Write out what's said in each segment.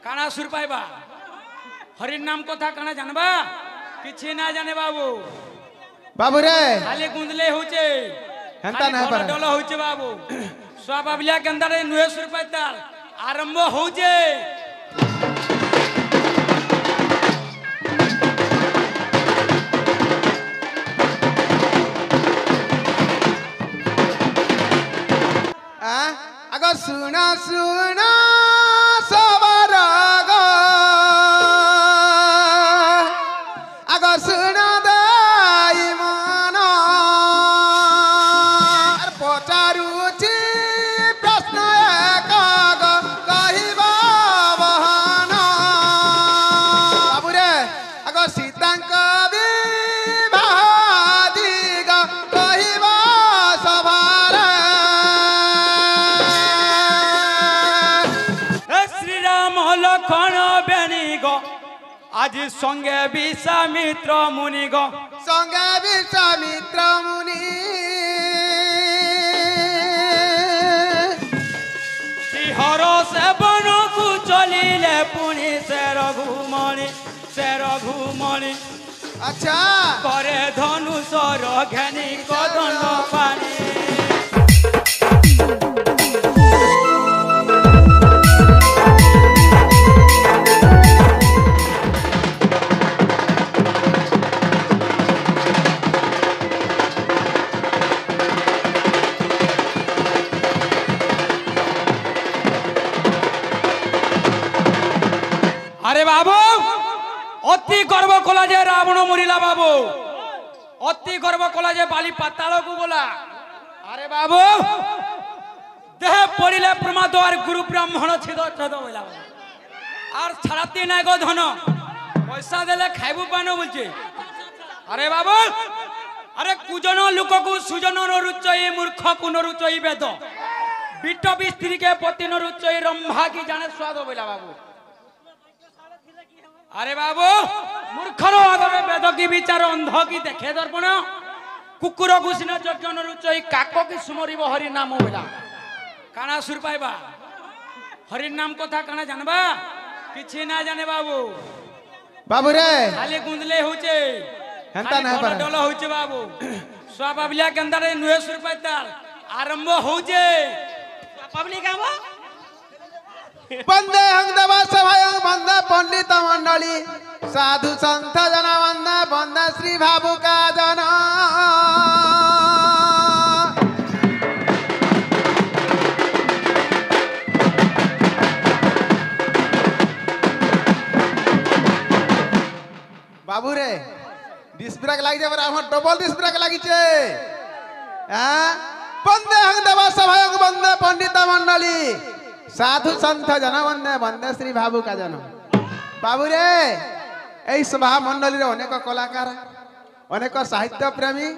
काना सुर पाइबा हरिन नाम कथा काना जानबा किछि ना जाने बाबू बाबू रे खाली गुंदले होचे हेंता ना पर डल होचे बाबू स्वाभाविक केंदारे नुहे सुर पाइताल आरंभ होचे अगर सुना सुना सवराग अगर सुना दाई माना पचारुची प्रश्न एकाग कहिबा बहाना बाबू रे अगर सीतांक विवादिग कहिबा सभारे लखन बेनी गो आज संगे विश्वामित्र मुनि गो संगे विश्वामित्र मुनि हर से बन को चलिले पुनि से रघुमणि अच्छा करे धनुषर घेनी कदन पानी अरे बाबू अति गर्व कला जे रावण मरिला बाबू अति गर्व कला जे बाली पाताल को गला अरे बाबू देह पड़िले प्रमाद और गुरु ब्राह्मण छिद छद बोला और छाड़ती ना गो धन पैसा देले खाइबू पानो बोलछे अरे बाबू अरे कुजन लोक को सुजन न रुचई मूर्ख को न रुचई वेद बिट भी स्त्री के पति न रुचई रंभा की जाने स्वाद बोला बाबू अरे बाबू मूर्खर आगे वेद की विचार अंध की देखे दर्पण कुकुर घुषिन यज्ञ रुचई काक की सुमरिब हरि नाम बोला काना सुर पाइबा हरि नाम कथा काना जानबा किछि ना जाने बाबू बाबू रे खाली गुंदले होचे हेंता ना पर डल होचे बाबू स्वाभाविक केंदारे नुहे सुर पाइताल आरंभ होचे स्वाभाविक गावा वंदे हंगदवा सभायं वंदे पंडित मंडली साधु संत जन वंदे वंदे श्री भावुका जन बाबू रे डिस्क ब्रेक लागि जे हमर डबल डिस्क ब्रेक लागि छे हां वंदे हंगदवा सभायं वंदे पंडित मंडली साधु संत जन वंदे वंदे श्री भावुका जन बाबू रे एई सभा मंडली रे अनेक कलाकार अनेक साहित्य प्रेमी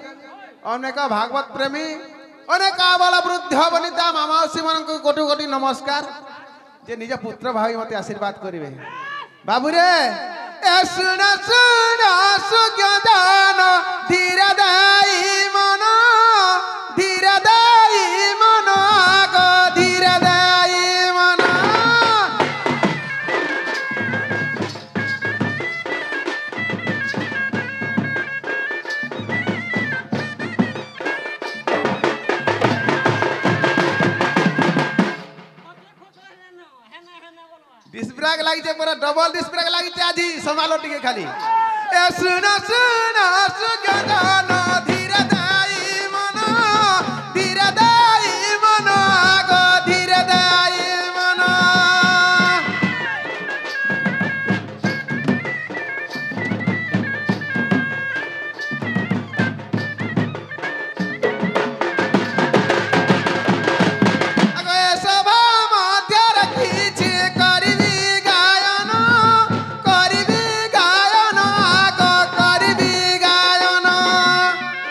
अनेक भागवत प्रेमी अनेक आबाल वृद्ध वनिता मामासी मन को कोटि कोटि नमस्कार जे निज पुत्र भाई मते आशीर्वाद करिवे बाबू रे ए सुन सुन सुज्ञ दान धीर दाई मन धीर दाई मन आगो धीर दाई डिस्क ब्रेक लागि जे पूरा डबल डिस्क ब्रेक लागि जे आजी संभालो टिके खाली ए सुन सुन सुज्ञ दान धीर दाई मन आगो धीर दाई मन अगो ए सभा मध्य रखी छी करबी गायन आगो करबी गायन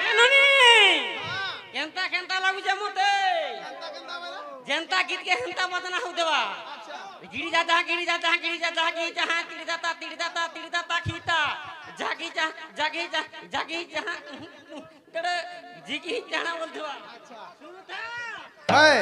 एननी एंता केंता लागु जे मते जनता गीत के हंता बदना हो देवा गिरी जाता गिरी जाता गिरी जाता गिरी जहां गिरी जाता तिड़ी जाता खीता जागी जहां तेरे जी की जहां बोल देवा सुनता है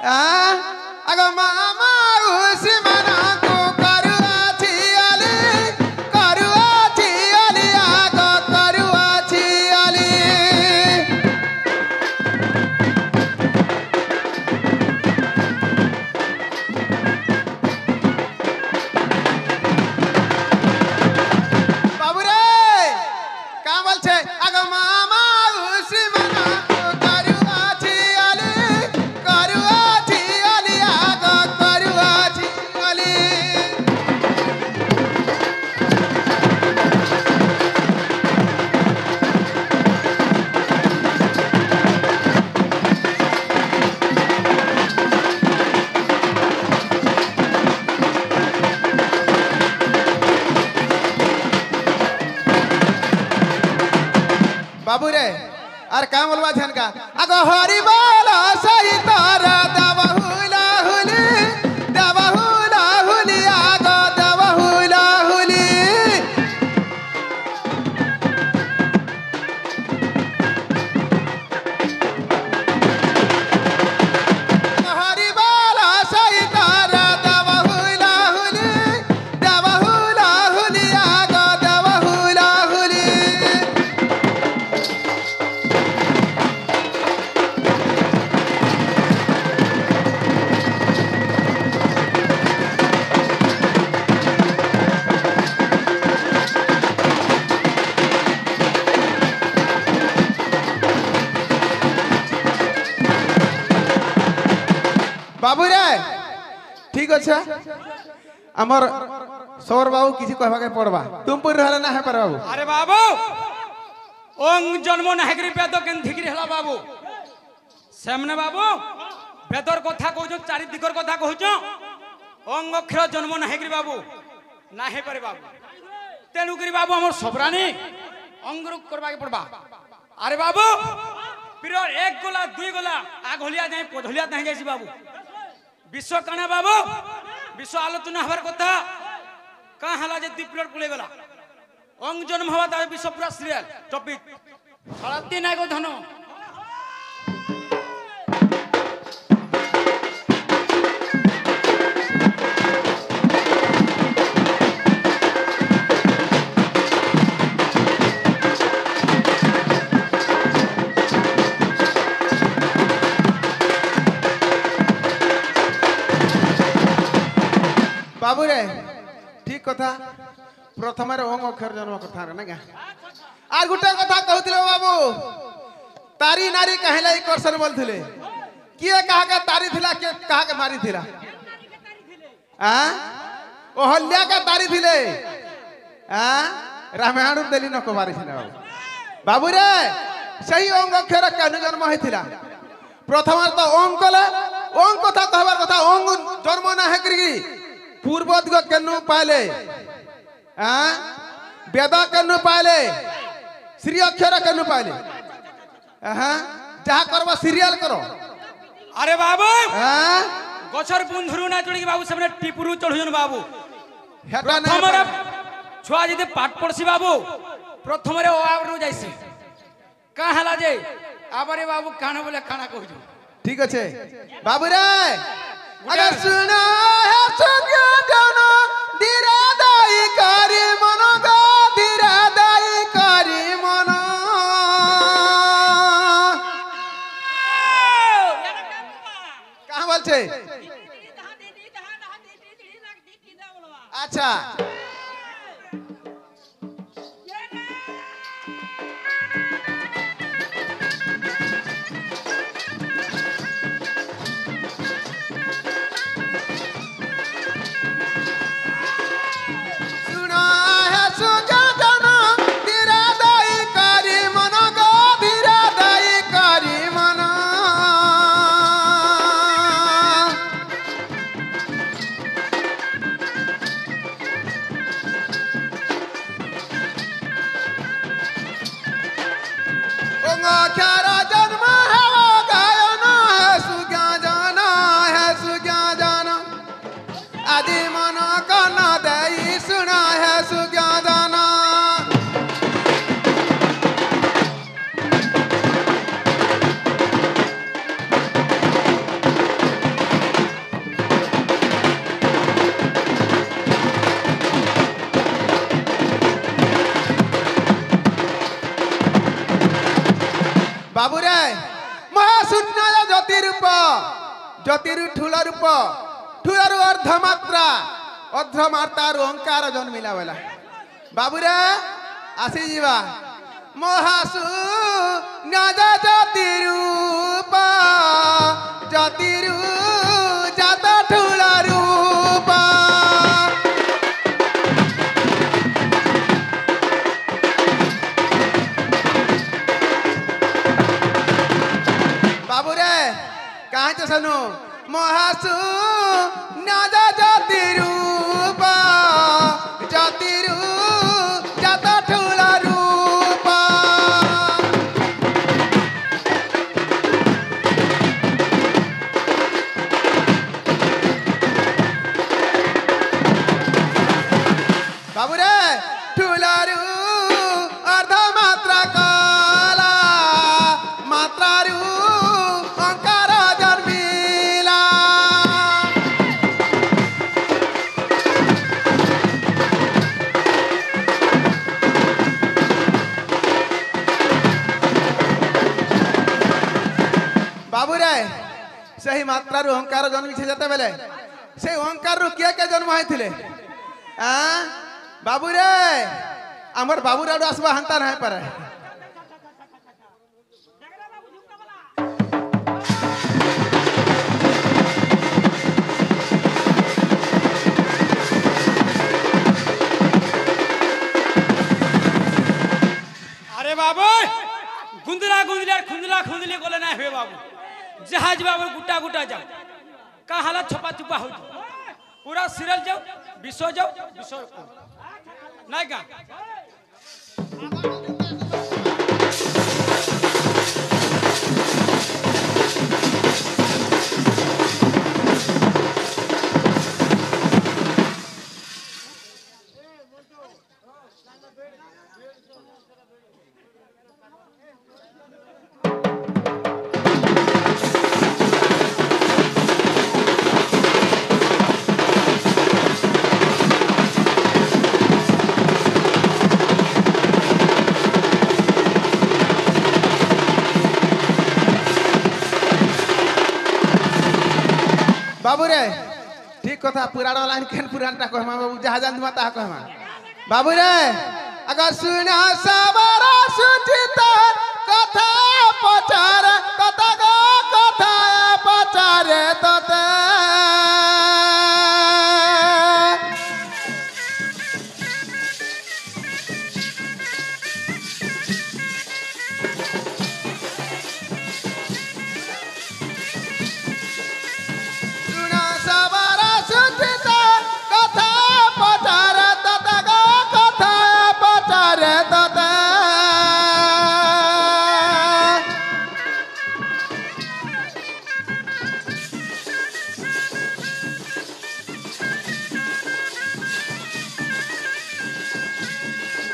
আগ মামা উসি মানা কো করুয়াছি আলি আগ করুয়াছি আলি বাবু রে কা বলছে আগ মামা উসি মানা কো করুয়াছি আলি আগ করুয়াছি আলি बाबू रे अरे क्या बोलवा छन का अगो हरि बोल सही तारा दबहुला हुली आगो दबहुला हुली हरि बोल सही तारा दबहुला हुली आगो दबहुला हुली बाबू रे ठीक अच्छे आमर सौर बाबू किसी कहवा के पड़वा तुम पुर रहले ना है पर बाबू अरे बाबू ओंग जन्म नाहग्री पेद केन धिकरी हला बाबू सेमने बाबू बेदर कथा कहजो चारि दिगर कथा कहजो ओंग अक्षर जन्म नाहग्री बाबू नाहे पारे बाबू तेनु करी बाबू हमर सबरानी अंगरु करबा के पड़बा अरे बाबू पिरियड 1 गोला 2 गोला आघलिया जाय पधलिया नाही जायसी बाबू विश्व काना बाबू विश्व आलोचना हबार कथा का हला जे 2 पिरियड पळे गला अंग जन्म हवा ता विश्व पूरा सीरियल टॉपिक छळाती नाही गो धनो बाबू रे ठीक कथा प्रथम ओंग अक्षर जन्म कथा ना क्या आर गुटे कथा कहथिले बाबू तारी नारी कहले ई क्वेश्चन बोलथिले किए कहा के तारी थिला के कहा के मारी थिला हां ओहल्या के तारी थिले हां रामायण देली नको मारी थिला बाबू रे सही ओंग अक्षर केनु जन्म हेथिला प्रथम तो ओंग कले ओंग कथा कहबार कथा ओंग जन्म ना है करी पूर्व दिग केनु पाले हां वेद केनु पाले श्री अक्षर केनु पाले हां जहा करबो सीरियल करो अरे बाबू हां गछर बुंधुरु ना चढ़ी बाबू सबने टिपुरु चढ़ुजन बाबू हेटा ना प्रथम रे छुआ जदि पाठ पढ़सी बाबू प्रथम रे ओ आबरु जाइसी का हला जे आबरे बाबू काना बोले खाना कहजो ठीक আছে बाबू रे अगर सुना है सुनिया जानो धीरे दाई करी मनो गो धीरे दाई करी मनो कहां बोल छे अच्छा बाबू रे महाशून्य ज्योति रूप ज्योतिरु ठूल रूप ठूलरु अर्धमात्रा अर्धमात्रारु ओंकार जन्मिला बोला बाबू रे आसी जीवा महाशून्य ज्योति रूप ज्योतिरु जात ठूल रूप बाबू रे कहाँ से सनु महाशून्य ज्योति रूप ज्योतिरु जात ठूल रूप बाबू रे ठूलरु अर्धमात्रा काला मात्रारु ओंकार जन्मिला बाबू रे सही मात्रारु ओंकार जन्मी छे जते बेले से ओंकार रु के जन्म होइथिले आ बाबू रे हमर बाबू रे आसबा हंता नहीं पारे अरे बाबू गुंदला गुंदली और खुंदला खुंदली बोले ना हुए बाबू जहाज बाबू गुटा गुटा जाओ का हालत छपा छुपा हो पूरा सिरल जाओ विश्व जाओ विश्व नहीं का बाबू रे ठीक कथा पुराण लाइन केन पुराण ता कहमा बाबू जहाज अंधमा ता कहमा बाबू रे अगर सुना सबर सुचित कथा पचार कथा गो कथा पचारे तते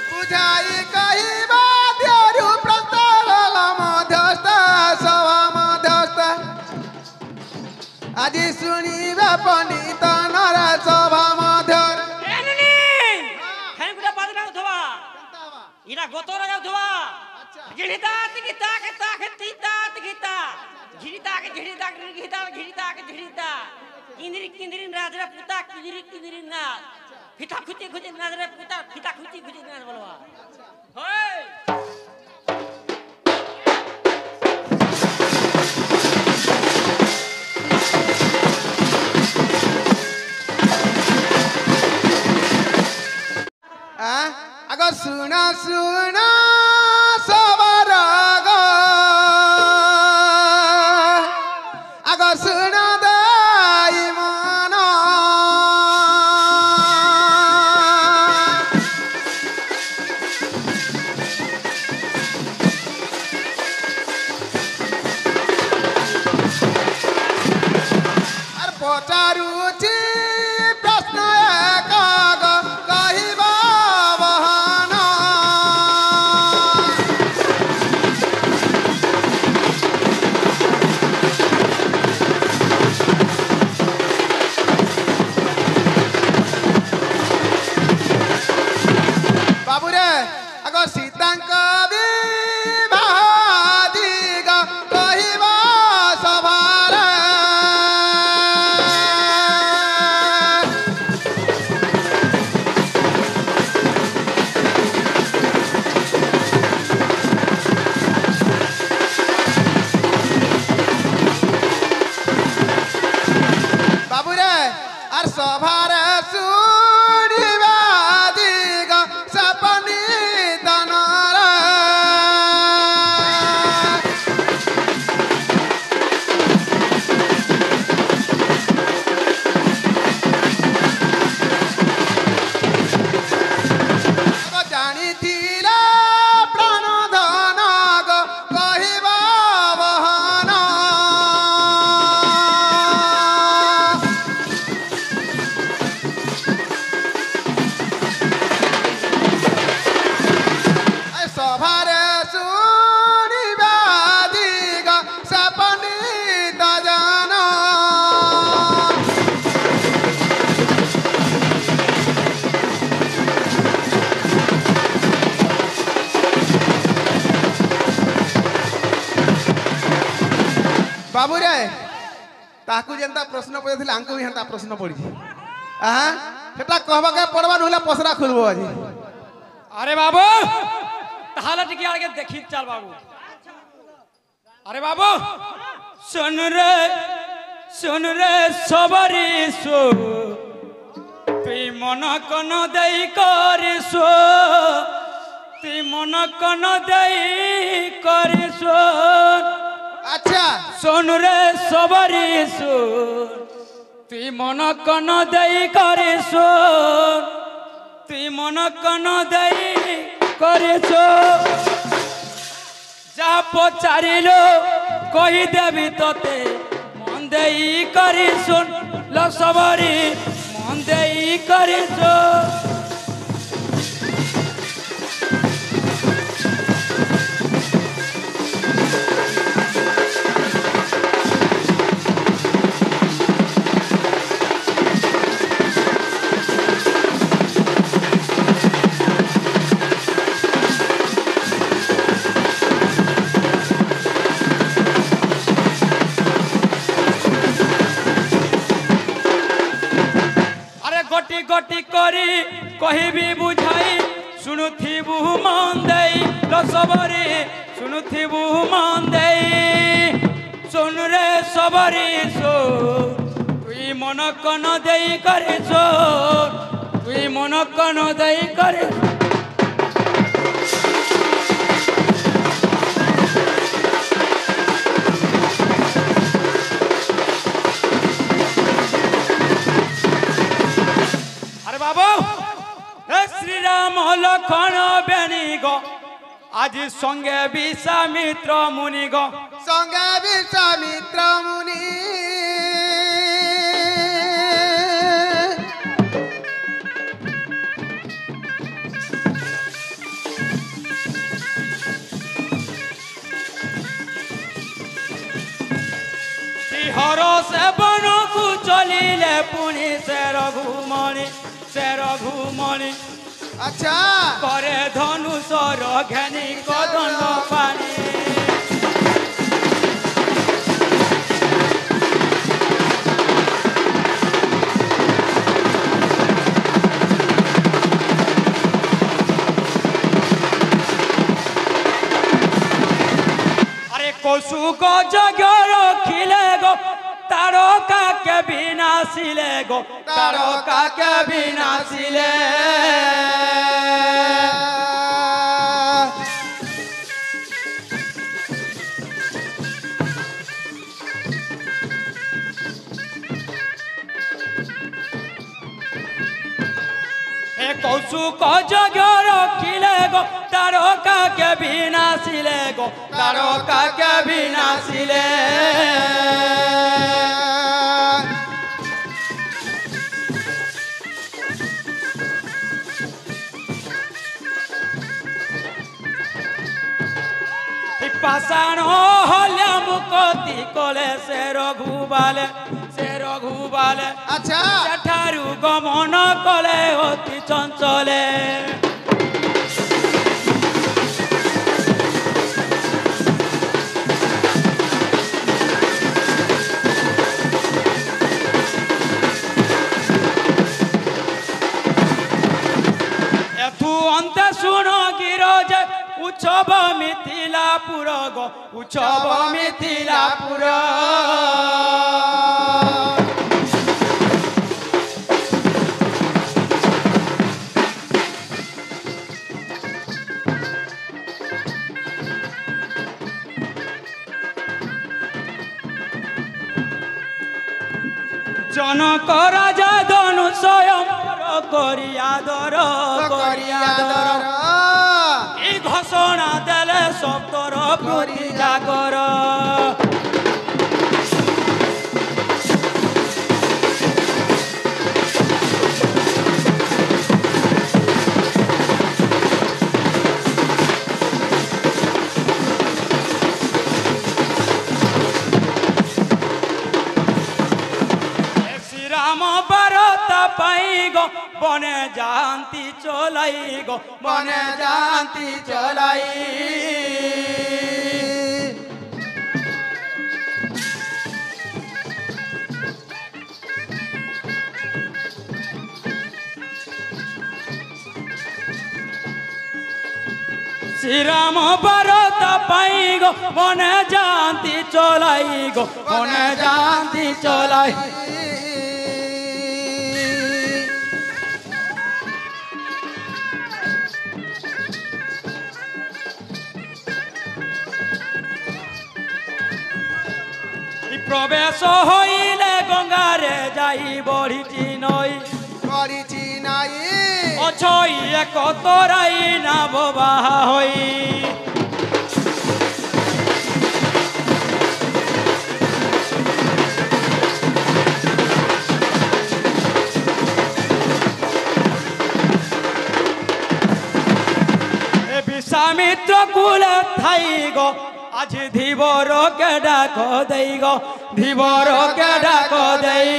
बुझाई कही बाद्यरु प्रस्तावल मध्यस्थ सभा मध्यस्थ आज सुनिबा पंडित नर सभा मध्यर इना गोतोरा जाउथवा गिरिता तिगिता के ताके तीता तिगिता गिरिता के गिरिता गिरिता गिरिता के गिरिता किंदरी किंदरी राजरा पुता किंदरी किंदरी ना फिता खुती खुती राजरा पुता फिता खुती खुती ना बोलवा होय अगर सुना सुना सबर अगर सुना दाई माना बाबू रे ताकू जेंता प्रश्न पड़े आंकु भी हेंता प्रश्न पड़ी हाँ सेटा कहबा के पड़वा नहले पसरा खुलबो आज अरे बाबू ताहले टिके आगे देखी चल बाबू अरे बाबू सुन रे सबरी सो तुई मन कन देई करिसो तुई मन कन देई करिसो अच्छा सुन रे सबरी सो तुई मन कन देई करिसो तुई मन कन देई करिसो जा पचारिलो कही देवी तोते मन देई करी सुन लो सबरी मन देई करी सुन गटी करी कहबी बुझाई शुणुथिबु मन देई लो सबरी शुणुथिबु मन देई सुन रे सबरी सो तुई मन कन देई करे सो तुई मन कन देई करे श्री राम लखन बेनी गो आज संगे विश्वामित्र मुनि गो संगे विश्वामित्र मुनि हर से बन को चलिले पुनि से रघुमणि अच्छा करे धनुषर घेनी कदन पानी अरे कौशु को जगह रखिले गो तारका के विनाशिले गो तारका के विनाशिले कौशुक जगह रखिले गो तारका के विनाशिले गो तारका के विनाशिले पाषाण हल्या मुकति कले से रघुबाले अच्छा सेठारु गमन कले अति चंचले एथु अंत सुन गिरज उत्सव मिथिलापुर गो उत्सव मिथिलापुर जनक राजा धनु स्वयं करियादर এই ঘোষণা দেলে সপ্তর প্রতি জাগর শ্রীরাম বারতা পাই গো বনে জানতি চলাই গো বনে জানতি চলাই রাম বারতা পাই গো মনে জানতি চলাই গো মনে জানতি চলাই প্রবেশ হইলে গঙ্গারে যাই বড়িছি নই করিছি নাই অছই এক তরাই না বাবা হই বিশ্বামিত্র কুলে থাই গো আজ ধীবর কে ডাক দেই গো ধীবর কে ডাক দেই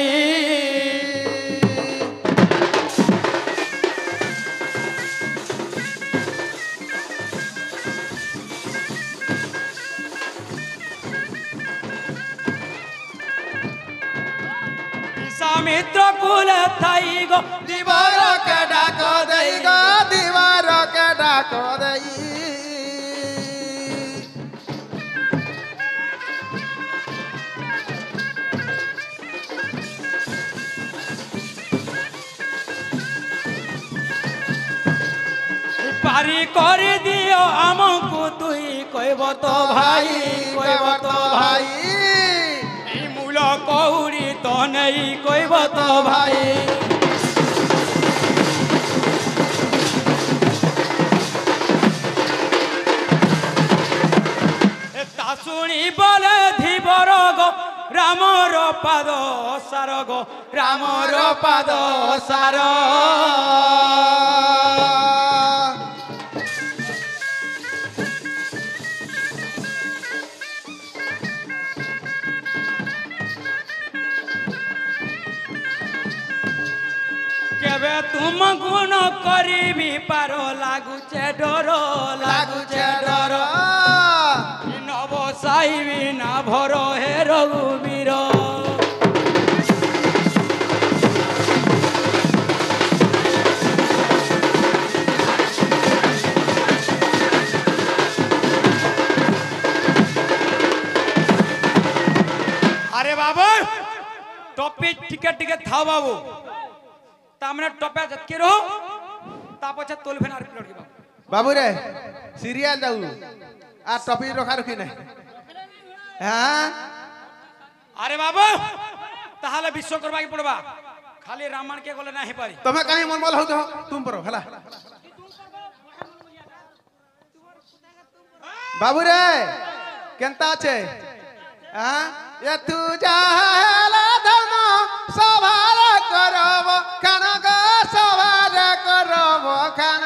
বিশ্বামিত্র কুলে থাই গো ধীবর কে ডাক দেই গো দিবার কে ডাক দেই পারি করে দিও আমকু তুই কইব তো ভাই কইব তো ভাই এই মূল কৌড়ি তো নেই কইব তো ভাই তা শুনি বলে ধীবর গো রামর পাদ সার গো রামর পাদ সার কেবে তুম গুণ করিবি পার লাগুছে ডর লাগুছে ডর নব সাইবি না ভর হে রঘুবীর আরে বাবু টপি টিকে টিকে থাও বাবু তামনে টপে জতকে রো তা পছে তোলবেন আর পিলড় বাবু বাবু রে সিরিয়াল যাও আর টপি রখা রখি নাই হ্যাঁ আরে বাবু তাহলে বিশ্ব করবা কি পড়বা খালি রামায়ণ কে গলে না হে পারি তুমি কাহি মন বল হউছ তুম পড়ো হেলা বাবু রে কেনতা আছে হ্যাঁ এ তু যাহলা ধন সভার করব খানক সভার করব খান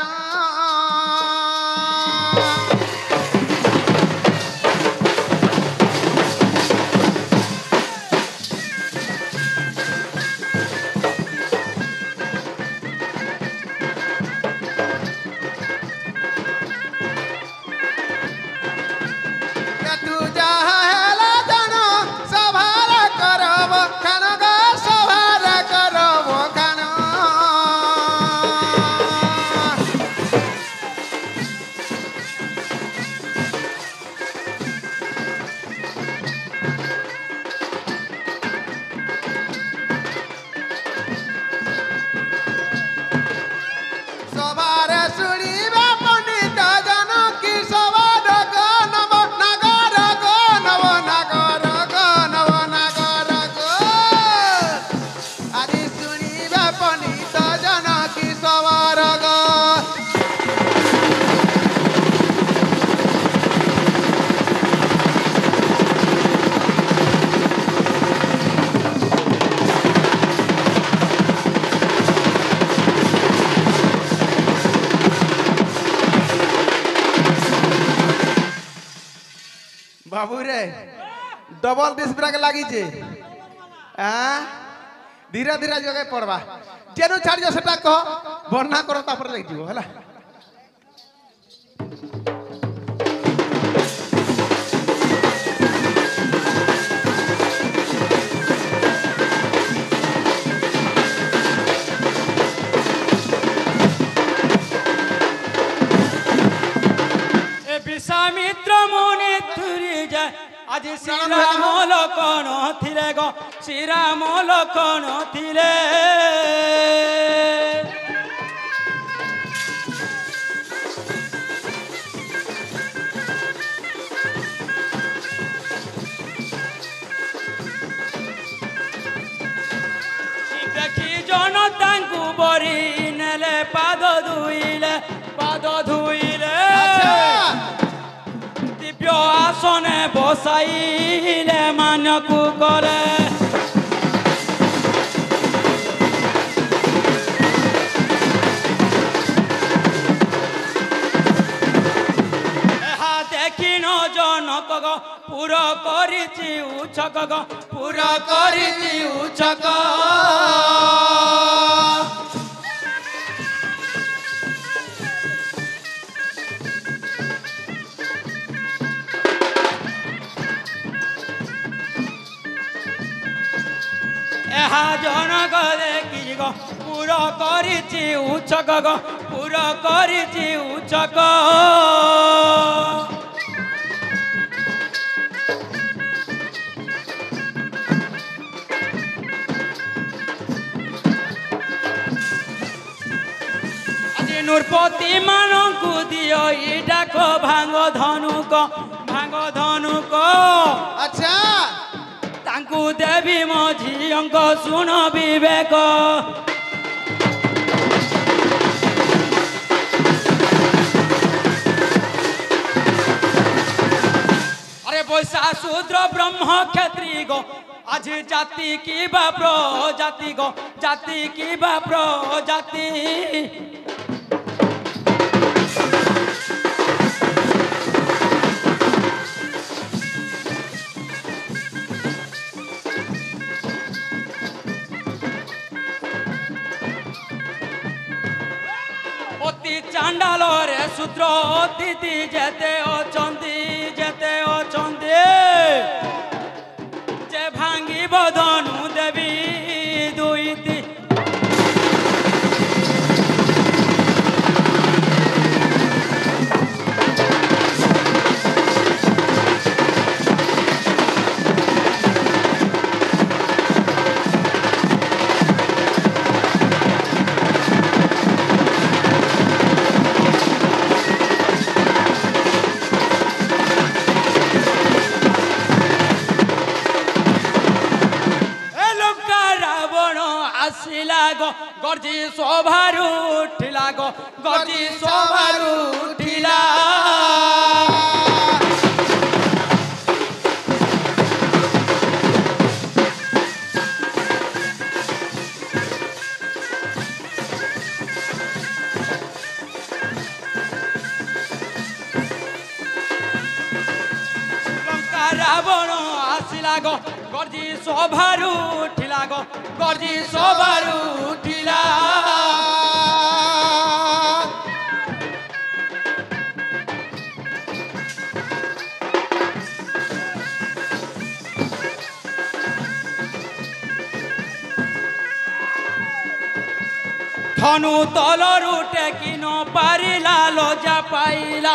তু যাহলা ধন সভার করব খানক সভার করব খান সবার শুনিবা পণ্ডিত জন কি সবার গো নব নাগর গো নব নাগর গো নব নাগর গো আদি শুনিবা পণ্ডিত জন কি সবার গো বাবু রে ডবল ডিস ব্রেক লাগিছে হ্যাঁ ধীরে ধীরে জগে পড়বা যেনু ছাড়িছ সেটা কহ বর্ণনা কর তারপরে লাগিଯିବ ହେଲା আজি শ্রীরাম লক্ষণ থিলে গো শ্রীরাম লক্ষণ থিলে দেখি জনতাঙ্কু বরি নেলে পাদ ধুইলে আচ্ছা দিব্য আসনে বসাইলে মানকু করে এহা দেখি ন জনক গ পুর করিছি উচ্ছক গ পুর করিছি উচ্ছক এহা জনক দেখি গ পুর করিছি উচ্ছক গ পুর করিছি উচ্ছক আজি নৃপতি মানকু দিও ই ডাক ভাঙ্গ ধনুক আচ্ছা তাঙ্কু দেবী মঝিয়ঙ্ক শুণ বিবেক আরে বৈশা শূদ্র ব্রহ্ম ক্ষেত্রী গো আজি জাতি কি বা প্রজাতি গো জাতি কি বা প্রজাতি অতি চাণ্ডালরে সূত্র অতিথি যেতে অছন্তি যে ভাঙ্গিব ধনু দেবী দুইটি আসিলা গো গর্জি শোভারু উঠিলা গো গর্জি শোভারু উঠিলা লঙ্কা রাবণ আসিলা গো গর্জি শোভারু উঠিলা গো গর্জি শোভারু উঠিলা ধনু তলরু টেকি ন পারিলা লজা পাইলা